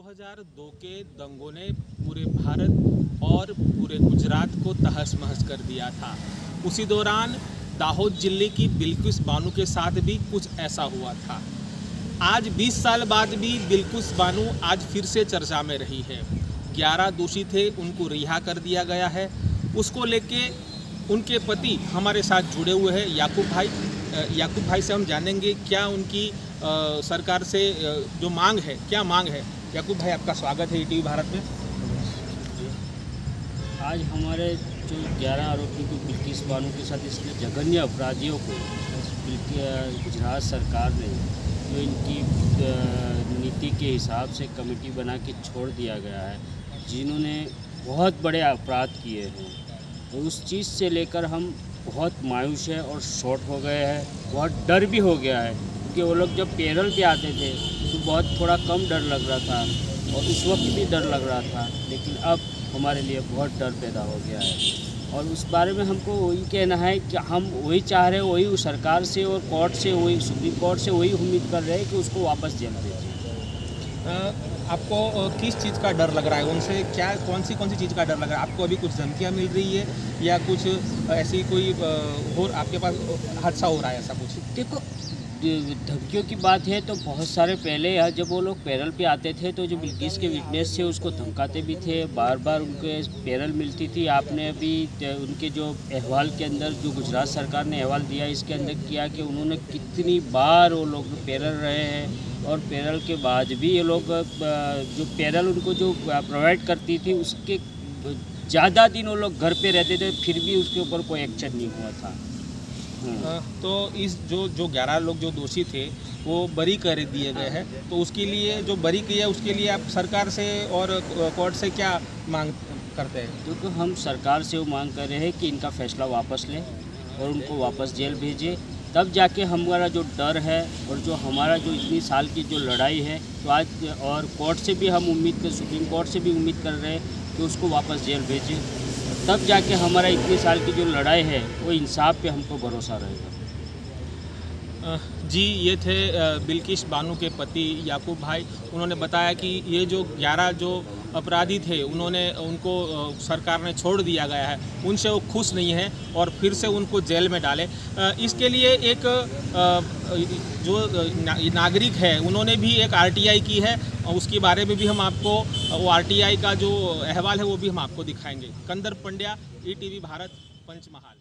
2002 के दंगों ने पूरे भारत और पूरे गुजरात को तहस महस कर दिया था। उसी दौरान दाहोद जिले की बिल्किस बानो के साथ भी कुछ ऐसा हुआ था। आज 20 साल बाद भी बिल्किस बानो आज फिर से चर्चा में रही है। 11 दोषी थे, उनको रिहा कर दिया गया है। उसको लेके उनके पति हमारे साथ जुड़े हुए हैं याकूब भाई से हम जानेंगे क्या उनकी सरकार से जो मांग है, क्या मांग है। याकूब भाई, आपका स्वागत है ईटीवी भारत में। आज हमारे जो 11 आरोपी को बिल्किस बानो के साथ इसलिए जघन्य अपराधियों को गुजरात सरकार ने जो इनकी नीति के हिसाब से कमेटी बना के छोड़ दिया गया है, जिन्होंने बहुत बड़े अपराध किए हैं, तो उस चीज़ से लेकर हम बहुत मायूस है और शॉर्ट हो गए हैं। बहुत डर भी हो गया है क्योंकि वो लोग जब पैरोल पे आते थे तो बहुत थोड़ा कम डर लग रहा था और उस वक्त भी डर लग रहा था, लेकिन अब हमारे लिए बहुत डर पैदा हो गया है। और उस बारे में हमको वही कहना है कि हम वही चाह रहे हैं, वही सरकार से और कोर्ट से, वही सुप्रीम कोर्ट से वही उम्मीद कर रहे हैं कि उसको वापस जेल भेजें। आपको किस चीज़ का डर लग रहा है उनसे? क्या कौन सी चीज़ का डर लग रहा है आपको? अभी कुछ धमकियाँ मिल रही है या कुछ ऐसी कोई और आपके पास हादसा हो रहा है ऐसा कुछ? देखो, धमकियों की बात है तो बहुत सारे पहले जब वो लोग पैरल पे आते थे तो जो बिल्किस के विटनेस थे उसको धमकाते भी थे, बार बार उनके पैरल मिलती थी। आपने अभी उनके जो अहवाल के अंदर जो गुजरात सरकार ने अहवाल दिया इसके अंदर किया कि उन्होंने कितनी बार वो लोग पैरल रहे हैं और पैरल के बाद भी ये लोग जो पैरल उनको जो प्रोवाइड करती थी उसके ज़्यादा दिन वो लोग घर पे रहते थे, फिर भी उसके ऊपर कोई एक्शन नहीं हुआ था। तो इस जो 11 लोग जो दोषी थे वो बरी कर दिए गए हैं, तो उसके लिए जो बरी किया उसके लिए आप सरकार से और कोर्ट से क्या मांग करते हैं? क्योंकि हम सरकार से वो मांग कर रहे हैं कि इनका फैसला वापस लें और उनको वापस जेल भेजें, तब जाके हमारा जो डर है और जो हमारा जो इतनी साल की जो लड़ाई है, तो आज और कोर्ट से भी हम सुप्रीम कोर्ट से भी उम्मीद कर रहे हैं कि उसको वापस जेल भेजें, तब जाके हमारा इतने साल की जो लड़ाई है वो इंसाफ पे हमको भरोसा रहेगा। जी, ये थे बिल्किस बानो के पति याकूब भाई। उन्होंने बताया कि ये जो 11 जो अपराधी थे उनको सरकार ने छोड़ दिया गया है, उनसे वो खुश नहीं है और फिर से उनको जेल में डाले। इसके लिए एक जो नागरिक है उन्होंने भी एक आरटीआई की है और उसके बारे में भी हम आपको वो आरटीआई का जो अहवाल है वो भी हम आपको दिखाएंगे। कंदर पंड्या, ईटीवी भारत, पंचमहाल।